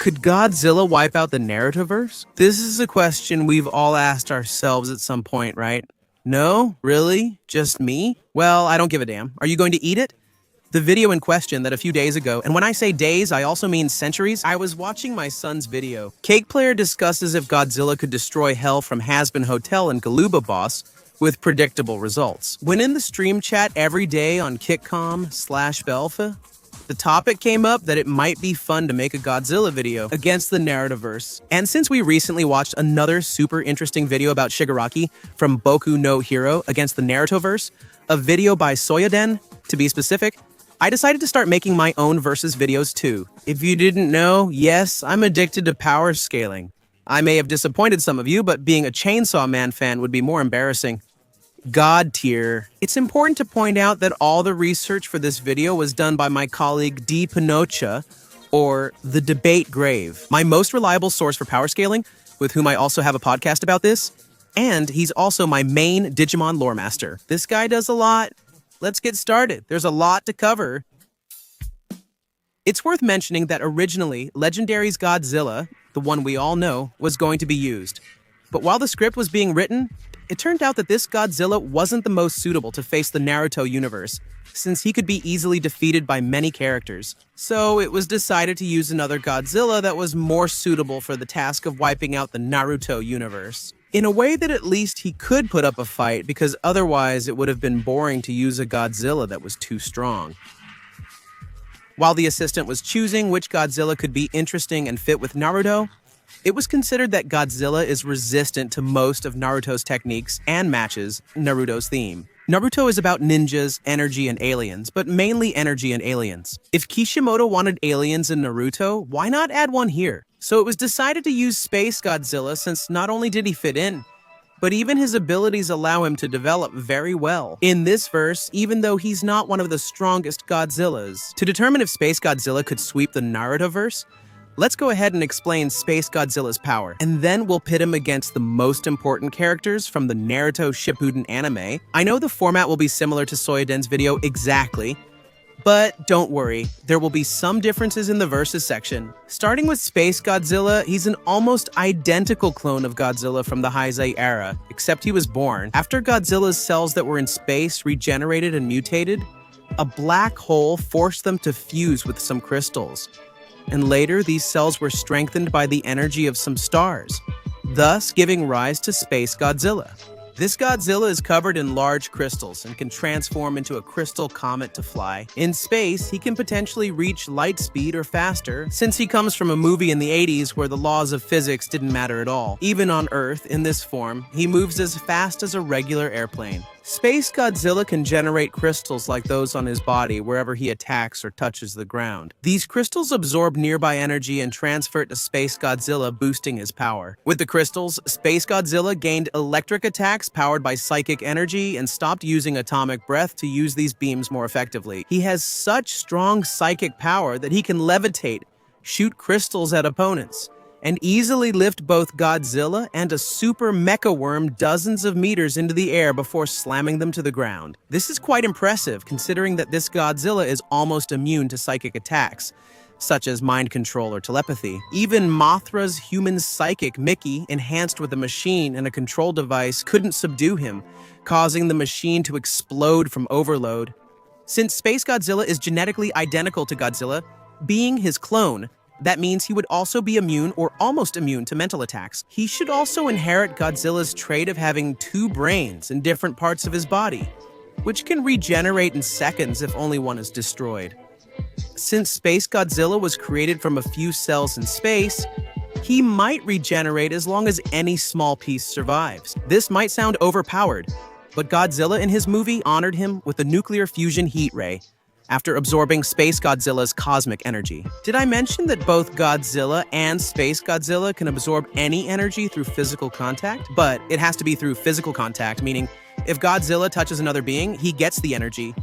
Could Godzilla wipe out the Narutoverse? This is a question we've all asked ourselves at some point, right? No? Really? Just me? Well, I don't give a damn. Are you going to eat it? The video in question that a few days ago, and when I say days, I also mean centuries, I was watching my son's video. Cake Player discusses if Godzilla could destroy hell from Hazbin Hotel and Galuba Boss with predictable results. When in the stream chat every day on Kitcom/Belfa, the topic came up that it might be fun to make a Godzilla video against the Narutoverse. And since we recently watched another super interesting video about Shigaraki from Boku no Hero against the Narutoverse, a video by Soyoden, to be specific, I decided to start making my own versus videos too. If you didn't know, yes, I'm addicted to power scaling. I may have disappointed some of you, but being a Chainsaw Man fan would be more embarrassing. God tier. It's important to point out that all the research for this video was done by my colleague D. Pinocha, or The Debate Grave, my most reliable source for power scaling, with whom I also have a podcast about this, and he's also my main Digimon lore master. This guy does a lot. Let's get started. There's a lot to cover. It's worth mentioning that originally, Legendary's Godzilla, the one we all know, was going to be used. But while the script was being written, it turned out that this Godzilla wasn't the most suitable to face the Naruto universe, since he could be easily defeated by many characters. So it was decided to use another Godzilla that was more suitable for the task of wiping out the Naruto universe. In a way that at least he could put up a fight, because otherwise it would have been boring to use a Godzilla that was too strong. While the assistant was choosing which Godzilla could be interesting and fit with Naruto, it was considered that Godzilla is resistant to most of Naruto's techniques and matches Naruto's theme. Naruto is about ninjas, energy, and aliens, but mainly energy and aliens. If Kishimoto wanted aliens in Naruto, why not add one here? So it was decided to use SpaceGodzilla since not only did he fit in, but even his abilities allow him to develop very well. In this verse, even though he's not one of the strongest Godzillas, to determine if SpaceGodzilla could sweep the Narutoverse, let's go ahead and explain SpaceGodzilla's power, and then we'll pit him against the most important characters from the Naruto Shippuden anime. I know the format will be similar to Soyoden's video exactly, but don't worry, there will be some differences in the verses section. Starting with SpaceGodzilla, he's an almost identical clone of Godzilla from the Heisei era, except he was born. After Godzilla's cells that were in space regenerated and mutated, a black hole forced them to fuse with some crystals. And later, these cells were strengthened by the energy of some stars, thus giving rise to SpaceGodzilla. This Godzilla is covered in large crystals and can transform into a crystal comet to fly. In space, he can potentially reach light speed or faster, since he comes from a movie in the 80s where the laws of physics didn't matter at all. Even on Earth, in this form, he moves as fast as a regular airplane. SpaceGodzilla can generate crystals like those on his body wherever he attacks or touches the ground. These crystals absorb nearby energy and transfer it to SpaceGodzilla, boosting his power. With the crystals, SpaceGodzilla gained electric attacks powered by psychic energy and stopped using atomic breath to use these beams more effectively. He has such strong psychic power that he can levitate, shoot crystals at opponents, and easily lift both Godzilla and a super mecha worm dozens of meters into the air before slamming them to the ground. This is quite impressive, considering that this Godzilla is almost immune to psychic attacks, such as mind control or telepathy. Even Mothra's human psychic Mickey, enhanced with a machine and a control device, couldn't subdue him, causing the machine to explode from overload. Since SpaceGodzilla is genetically identical to Godzilla, being his clone, that means he would also be immune or almost immune to mental attacks. He should also inherit Godzilla's trait of having two brains in different parts of his body, which can regenerate in seconds if only one is destroyed. Since SpaceGodzilla was created from a few cells in space, he might regenerate as long as any small piece survives. This might sound overpowered, but Godzilla in his movie honored him with a nuclear fusion heat ray, after absorbing SpaceGodzilla's cosmic energy. Did I mention that both Godzilla and SpaceGodzilla can absorb any energy through physical contact? But it has to be through physical contact, meaning if Godzilla touches another being, he gets the energy.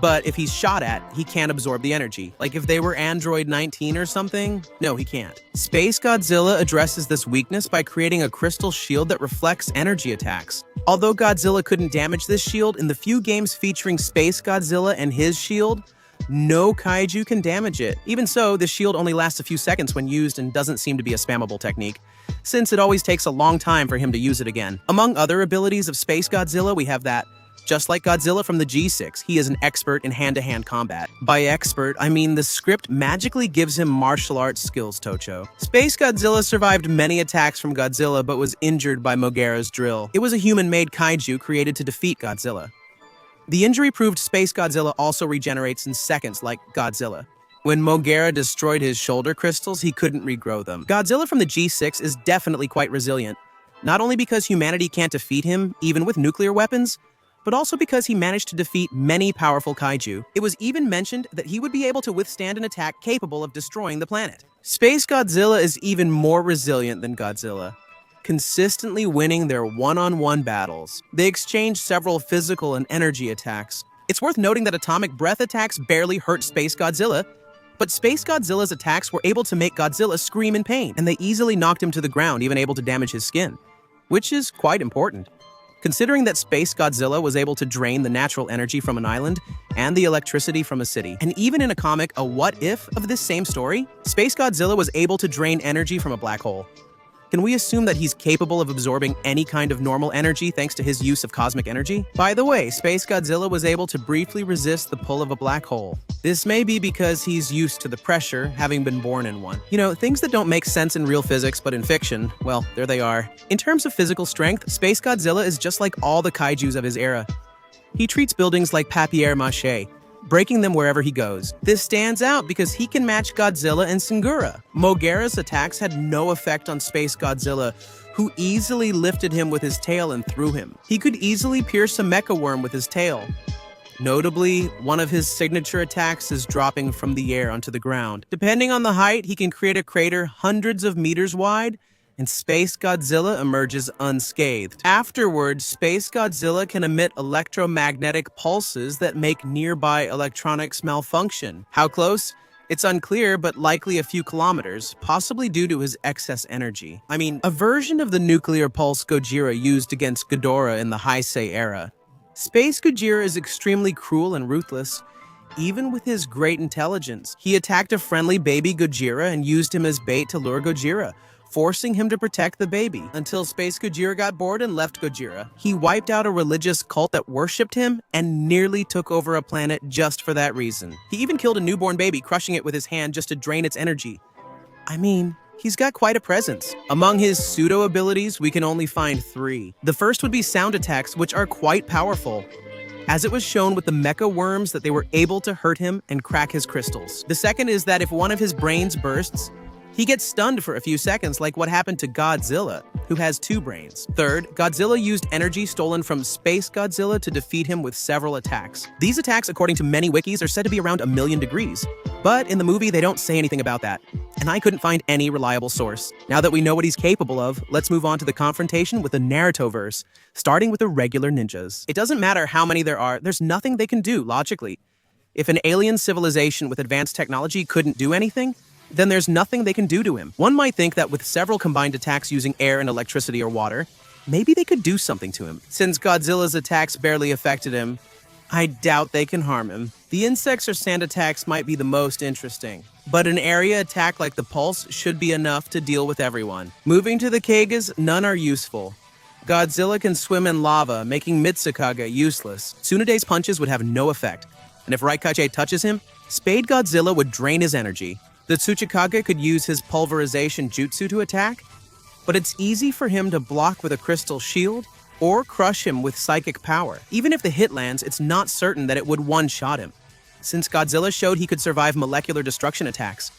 But if he's shot at, he can't absorb the energy. Like if they were Android 19 or something, no, he can't. SpaceGodzilla addresses this weakness by creating a crystal shield that reflects energy attacks. Although Godzilla couldn't damage this shield, in the few games featuring SpaceGodzilla and his shield, No kaiju can damage it. Even so, this shield only lasts a few seconds when used and doesn't seem to be a spammable technique, since it always takes a long time for him to use it again. Among other abilities of SpaceGodzilla, we have that. Just like Godzilla from the G6, he is an expert in hand-to-hand combat. By expert, I mean the script magically gives him martial arts skills, Tocho. SpaceGodzilla survived many attacks from Godzilla but was injured by Mogera's drill. It was a human-made kaiju created to defeat Godzilla. The injury proved SpaceGodzilla also regenerates in seconds like Godzilla. When Mogera destroyed his shoulder crystals, he couldn't regrow them. Godzilla from the G6 is definitely quite resilient, not only because humanity can't defeat him, even with nuclear weapons, but also because he managed to defeat many powerful kaiju. It was even mentioned that he would be able to withstand an attack capable of destroying the planet. SpaceGodzilla is even more resilient than Godzilla, consistently winning their one-on-one battles. They exchange several physical and energy attacks. It's worth noting that atomic breath attacks barely hurt SpaceGodzilla, but SpaceGodzilla's attacks were able to make Godzilla scream in pain, and they easily knocked him to the ground, even able to damage his skin, which is quite important. Considering that SpaceGodzilla was able to drain the natural energy from an island and the electricity from a city. And even in a comic, A What If of this same story, SpaceGodzilla was able to drain energy from a black hole. Can we assume that he's capable of absorbing any kind of normal energy thanks to his use of cosmic energy? By the way, SpaceGodzilla was able to briefly resist the pull of a black hole. This may be because he's used to the pressure, having been born in one. You know, things that don't make sense in real physics but in fiction, well, there they are. In terms of physical strength, SpaceGodzilla is just like all the kaijus of his era. He treats buildings like papier-mâché, breaking them wherever he goes. This stands out because he can match Godzilla and Singura. Mogera's attacks had no effect on SpaceGodzilla, who easily lifted him with his tail and threw him. He could easily pierce a mecha worm with his tail. Notably, one of his signature attacks is dropping from the air onto the ground. Depending on the height, he can create a crater hundreds of meters wide, and SpaceGodzilla emerges unscathed. Afterwards, SpaceGodzilla can emit electromagnetic pulses that make nearby electronics malfunction. How close? It's unclear, but likely a few kilometers, possibly due to his excess energy. I mean, a version of the nuclear pulse Gojira used against Ghidorah in the Heisei era. Space Gojira is extremely cruel and ruthless, even with his great intelligence. He attacked a friendly baby Gojira and used him as bait to lure Gojira, forcing him to protect the baby, until Space Gojira got bored and left Gojira. He wiped out a religious cult that worshipped him and nearly took over a planet just for that reason. He even killed a newborn baby, crushing it with his hand just to drain its energy. I mean, he's got quite a presence. Among his pseudo-abilities, we can only find 3. The first would be sound attacks, which are quite powerful, as it was shown with the mecha worms that they were able to hurt him and crack his crystals. The second is that if one of his brains bursts, he gets stunned for a few seconds, like what happened to Godzilla, who has 2 brains. Third, Godzilla used energy stolen from SpaceGodzilla to defeat him with several attacks. These attacks, according to many wikis, are said to be around 1,000,000 degrees. But in the movie, they don't say anything about that, and I couldn't find any reliable source. Now that we know what he's capable of, let's move on to the confrontation with the Narutoverse, starting with the regular ninjas. It doesn't matter how many there are, there's nothing they can do, logically. If an alien civilization with advanced technology couldn't do anything, then there's nothing they can do to him. One might think that with several combined attacks using air and electricity or water, maybe they could do something to him. Since Godzilla's attacks barely affected him, I doubt they can harm him. The insects or sand attacks might be the most interesting, but an area attack like the pulse should be enough to deal with everyone. Moving to the Kagas, none are useful. Godzilla can swim in lava, making Mitsukage useless. Tsunade's punches would have no effect, and if Raikache touches him, SpaceGodzilla would drain his energy. The Tsuchikage could use his pulverization jutsu to attack, but it's easy for him to block with a crystal shield or crush him with psychic power. Even if the hit lands, it's not certain that it would one-shot him, since Godzilla showed he could survive molecular destruction attacks.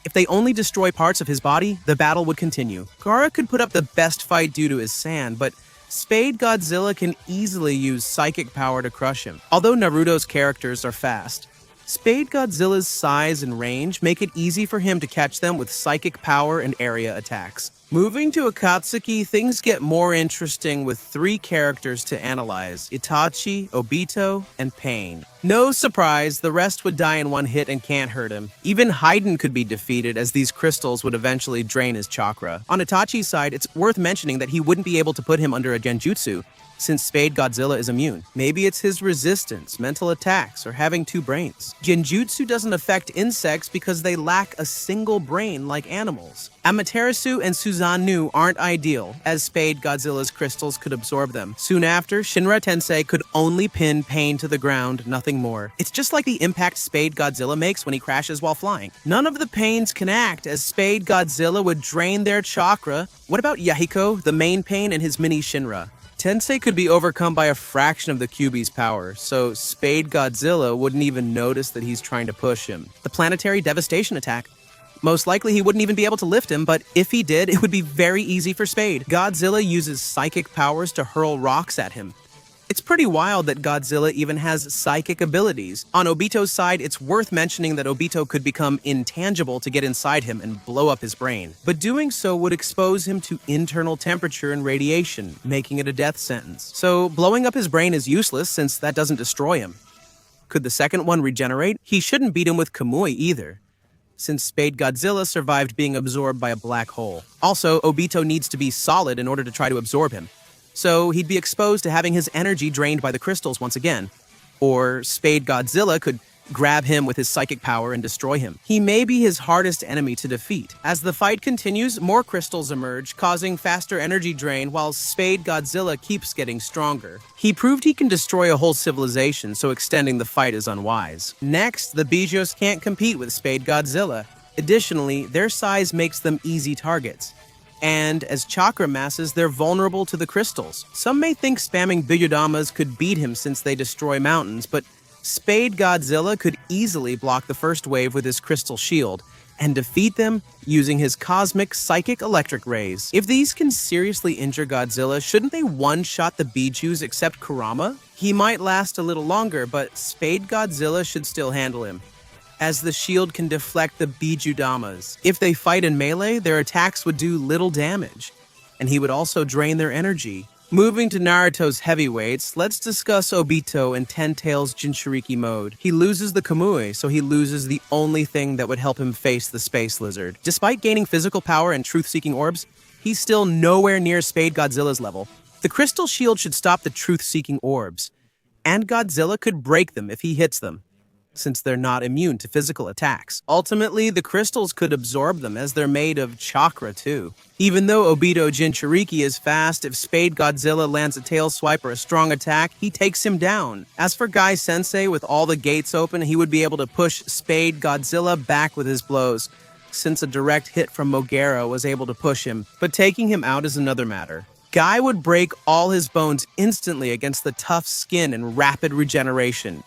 If they only destroy parts of his body, the battle would continue. Gaara could put up the best fight due to his sand, but SpaceGodzilla can easily use psychic power to crush him. Although Naruto's characters are fast, SpaceGodzilla's size and range make it easy for him to catch them with psychic power and area attacks. Moving to Akatsuki, things get more interesting with 3 characters to analyze: Itachi, Obito, and Pain. No surprise, the rest would die in one hit and can't hurt him. Even Haiden could be defeated, as these crystals would eventually drain his chakra. On Itachi's side, it's worth mentioning that he wouldn't be able to put him under a genjutsu, since SpaceGodzilla is immune. Maybe it's his resistance, mental attacks, or having 2 brains. Genjutsu doesn't affect insects because they lack a single brain like animals. Amaterasu and Susanoo aren't ideal, as SpaceGodzilla's crystals could absorb them. Soon after, Shinra Tensei could only pin Pain to the ground, nothing more. It's just like the impact SpaceGodzilla makes when he crashes while flying. None of the Pains can act, as SpaceGodzilla would drain their chakra. What about Yahiko, the main Pain, and his mini Shinra? Tensei could be overcome by a fraction of the Kyuubi's power, so SpaceGodzilla wouldn't even notice that he's trying to push him. The planetary devastation attack. Most likely he wouldn't even be able to lift him, but if he did, it would be very easy for Spade. Godzilla uses psychic powers to hurl rocks at him. It's pretty wild that Godzilla even has psychic abilities. On Obito's side, it's worth mentioning that Obito could become intangible to get inside him and blow up his brain. But doing so would expose him to internal temperature and radiation, making it a death sentence. So blowing up his brain is useless since that doesn't destroy him. Could the second one regenerate? He shouldn't beat him with Kamui either, since SpaceGodzilla survived being absorbed by a black hole. Also, Obito needs to be solid in order to try to absorb him, so he'd be exposed to having his energy drained by the crystals once again. Or SpaceGodzilla could grab him with his psychic power and destroy him. He may be his hardest enemy to defeat. As the fight continues, more crystals emerge, causing faster energy drain while SpaceGodzilla keeps getting stronger. He proved he can destroy a whole civilization, so extending the fight is unwise. Next, the Bijos can't compete with SpaceGodzilla. Additionally, their size makes them easy targets. And as chakra masses, they're vulnerable to the crystals. Some may think spamming Biyudamas could beat him since they destroy mountains, but SpaceGodzilla could easily block the first wave with his crystal shield and defeat them using his cosmic psychic electric rays. If these can seriously injure Godzilla, shouldn't they one-shot the Bijus except Kurama? He might last a little longer, but SpaceGodzilla should still handle him, as the shield can deflect the Bijudamas. If they fight in melee, their attacks would do little damage, and he would also drain their energy. Moving to Naruto's heavyweights, let's discuss Obito in Ten Tails Jinchuriki mode. He loses the Kamui, so he loses the only thing that would help him face the Space Lizard. Despite gaining physical power and truth-seeking orbs, he's still nowhere near SpaceGodzilla's level. The crystal shield should stop the truth-seeking orbs, and Godzilla could break them if he hits them, since they're not immune to physical attacks. Ultimately, the crystals could absorb them, as they're made of chakra too. Even though Obito Jinchuriki is fast, if SpaceGodzilla lands a tail swipe or a strong attack, he takes him down. As for Guy Sensei, with all the gates open, he would be able to push SpaceGodzilla back with his blows, since a direct hit from Mogera was able to push him. But taking him out is another matter. Guy would break all his bones instantly against the tough skin and rapid regeneration.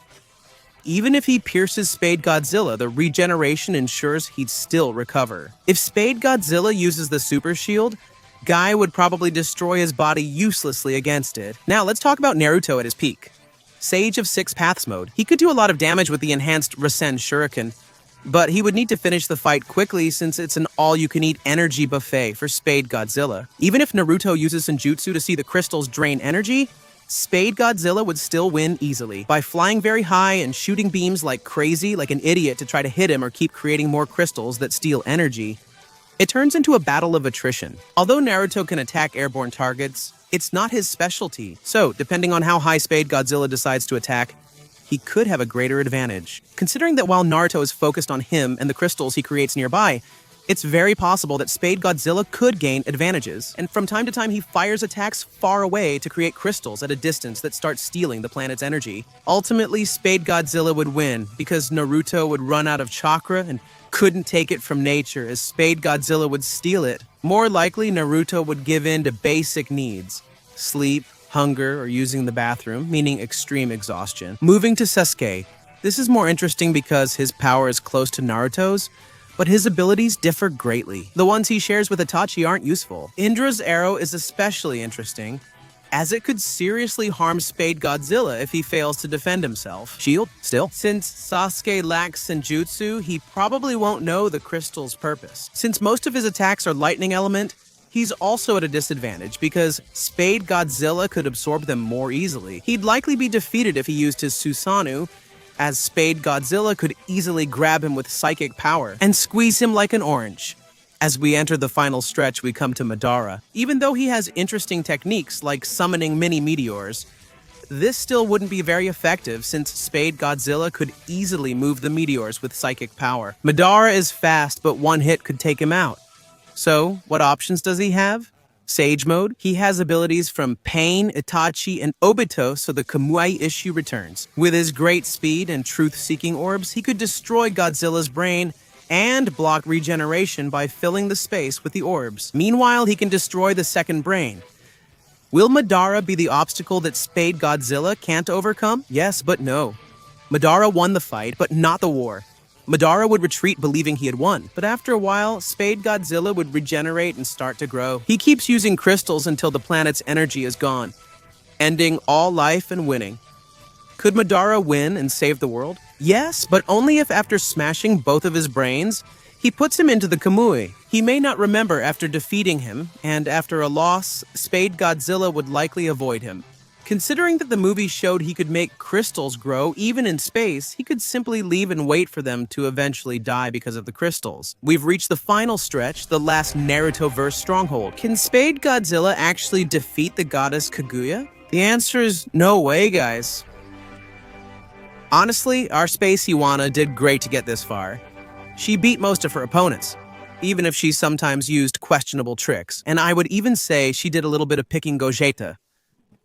Even if he pierces SpaceGodzilla, the regeneration ensures he'd still recover. If SpaceGodzilla uses the Super Shield, Guy would probably destroy his body uselessly against it. Now let's talk about Naruto at his peak. Sage of Six Paths mode. He could do a lot of damage with the enhanced Rasen Shuriken, but he would need to finish the fight quickly since it's an all-you-can-eat energy buffet for SpaceGodzilla. Even if Naruto uses Senjutsu to see the crystals drain energy, SpaceGodzilla would still win easily. By flying very high and shooting beams like crazy, like an idiot, to try to hit him or keep creating more crystals that steal energy, it turns into a battle of attrition. Although Naruto can attack airborne targets, it's not his specialty. So, depending on how high SpaceGodzilla decides to attack, he could have a greater advantage. Considering that while Naruto is focused on him and the crystals he creates nearby, it's very possible that SpaceGodzilla could gain advantages, and from time to time he fires attacks far away to create crystals at a distance that start stealing the planet's energy. Ultimately, SpaceGodzilla would win because Naruto would run out of chakra and couldn't take it from nature, as SpaceGodzilla would steal it. More likely, Naruto would give in to basic needs: sleep, hunger, or using the bathroom, meaning extreme exhaustion. Moving to Sasuke. This is more interesting because his power is close to Naruto's, but his abilities differ greatly. The ones he shares with Itachi aren't useful. Indra's arrow is especially interesting, as it could seriously harm SpaceGodzilla if he fails to defend himself. Shield, still. Since Sasuke lacks Senjutsu, he probably won't know the crystal's purpose. Since most of his attacks are lightning element, he's also at a disadvantage because SpaceGodzilla could absorb them more easily. He'd likely be defeated if he used his Susanoo, as SpaceGodzilla could easily grab him with psychic power and squeeze him like an orange. As we enter the final stretch, we come to Madara. Even though he has interesting techniques like summoning mini meteors, this still wouldn't be very effective since SpaceGodzilla could easily move the meteors with psychic power. Madara is fast, but one hit could take him out. So, what options does he have? Sage Mode. He has abilities from Pain, Itachi, and Obito, so the Kamui issue returns. With his great speed and truth-seeking orbs, he could destroy Godzilla's brain and block regeneration by filling the space with the orbs. Meanwhile, he can destroy the second brain. Will Madara be the obstacle that SpaceGodzilla can't overcome? Yes, but no. Madara won the fight, but not the war. Madara would retreat believing he had won, but after a while, SpaceGodzilla would regenerate and start to grow. He keeps using crystals until the planet's energy is gone, ending all life and winning. Could Madara win and save the world? Yes, but only if after smashing both of his brains, he puts him into the Kamui. He may not remember after defeating him, and after a loss, SpaceGodzilla would likely avoid him. Considering that the movie showed he could make crystals grow even in space, he could simply leave and wait for them to eventually die because of the crystals. We've reached the final stretch, the last Narutoverse stronghold. Can SpaceGodzilla actually defeat the goddess Kaguya? The answer is no way, guys. Honestly, our Space Iwana did great to get this far. She beat most of her opponents, even if she sometimes used questionable tricks. And I would even say she did a little bit of picking Gogeta.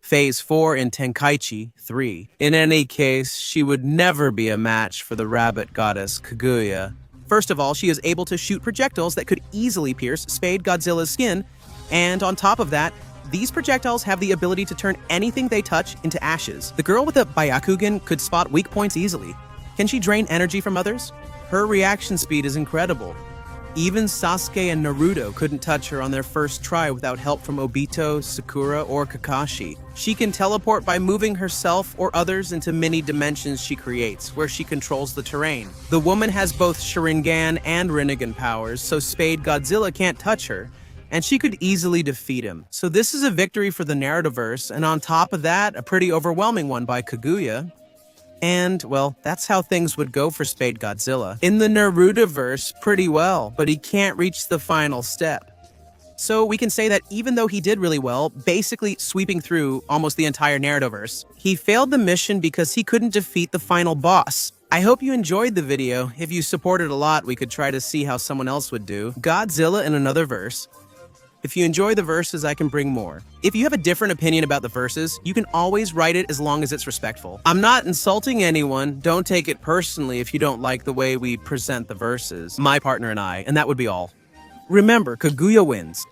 Phase 4 in Tenkaichi 3. In any case, she would never be a match for the rabbit goddess Kaguya. First of all, she is able to shoot projectiles that could easily pierce SpaceGodzilla's skin, and on top of that, these projectiles have the ability to turn anything they touch into ashes. The girl with a Byakugan could spot weak points easily. Can she drain energy from others? Her reaction speed is incredible. Even Sasuke and Naruto couldn't touch her on their first try without help from Obito, Sakura, or Kakashi. She can teleport by moving herself or others into many dimensions she creates, where she controls the terrain. The woman has both Sharingan and Rinnegan powers, so SpaceGodzilla can't touch her, and she could easily defeat him. So this is a victory for the Narutoverse, and on top of that, a pretty overwhelming one by Kaguya. And, well, that's how things would go for SpaceGodzilla. In the Narutoverse, pretty well, but he can't reach the final step. So we can say that even though he did really well, basically sweeping through almost the entire Narutoverse, he failed the mission because he couldn't defeat the final boss. I hope you enjoyed the video. If you supported a lot, we could try to see how someone else would do. Godzilla in another verse. If you enjoy the verses, I can bring more. If you have a different opinion about the verses, you can always write it as long as it's respectful. I'm not insulting anyone. Don't take it personally if you don't like the way we present the verses. My partner and I, and that would be all. Remember, Kaguya wins.